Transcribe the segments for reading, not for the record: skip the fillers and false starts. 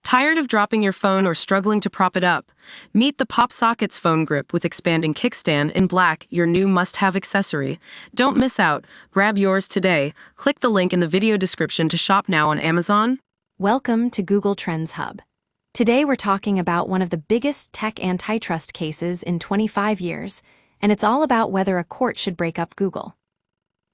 Tired of dropping your phone or struggling to prop it up? Meet the PopSockets phone grip with expanding kickstand in black, your new must-have accessory. Don't miss out. Grab yours today. Click the link in the video description to shop now on Amazon. Welcome to Google Trends Hub. Today we're talking about one of the biggest tech antitrust cases in 25 years, and it's all about whether a court should break up Google.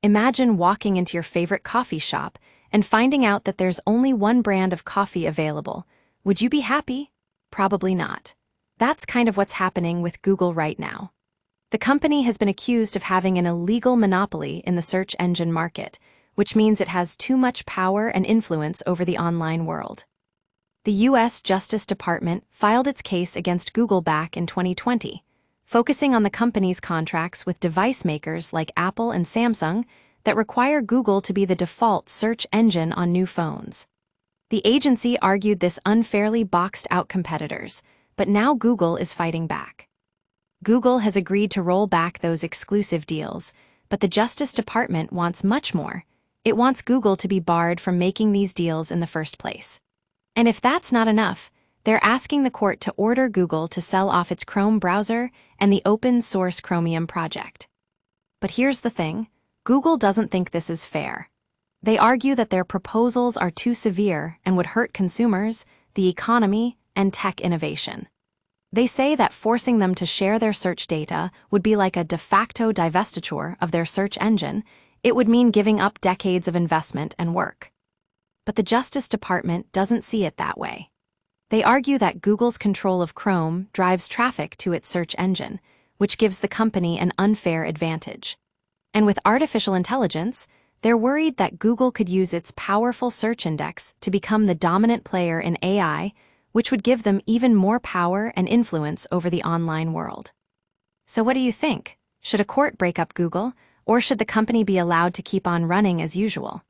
Imagine walking into your favorite coffee shop and finding out that there's only one brand of coffee available. Would you be happy? Probably not. That's kind of what's happening with Google right now. The company has been accused of having an illegal monopoly in the search engine market, which means it has too much power and influence over the online world. The U.S. Justice Department filed its case against Google back in 2020, focusing on the company's contracts with device makers like Apple and Samsung that require Google to be the default search engine on new phones. The agency argued this unfairly boxed out competitors, but now Google is fighting back. Google has agreed to roll back those exclusive deals, but the Justice Department wants much more. It wants Google to be barred from making these deals in the first place. And if that's not enough, they're asking the court to order Google to sell off its Chrome browser and the open-source Chromium project. But here's the thing, Google doesn't think this is fair. They argue that their proposals are too severe and would hurt consumers, the economy, and tech innovation. They say that forcing them to share their search data would be like a de facto divestiture of their search engine. It would mean giving up decades of investment and work. But the Justice Department doesn't see it that way. They argue that Google's control of Chrome drives traffic to its search engine, which gives the company an unfair advantage. And with artificial intelligence, they're worried that Google could use its powerful search index to become the dominant player in AI, which would give them even more power and influence over the online world. So what do you think? Should a court break up Google, or should the company be allowed to keep on running as usual?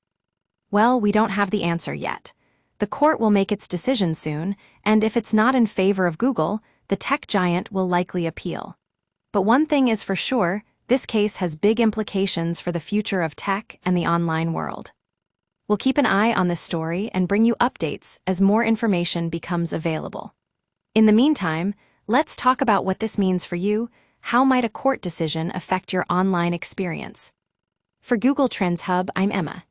Well, we don't have the answer yet. The court will make its decision soon, and if it's not in favor of Google, the tech giant will likely appeal. But one thing is for sure, this case has big implications for the future of tech and the online world. We'll keep an eye on this story and bring you updates as more information becomes available. In the meantime, let's talk about what this means for you. How might a court decision affect your online experience? For Google Trends Hub, I'm Emma.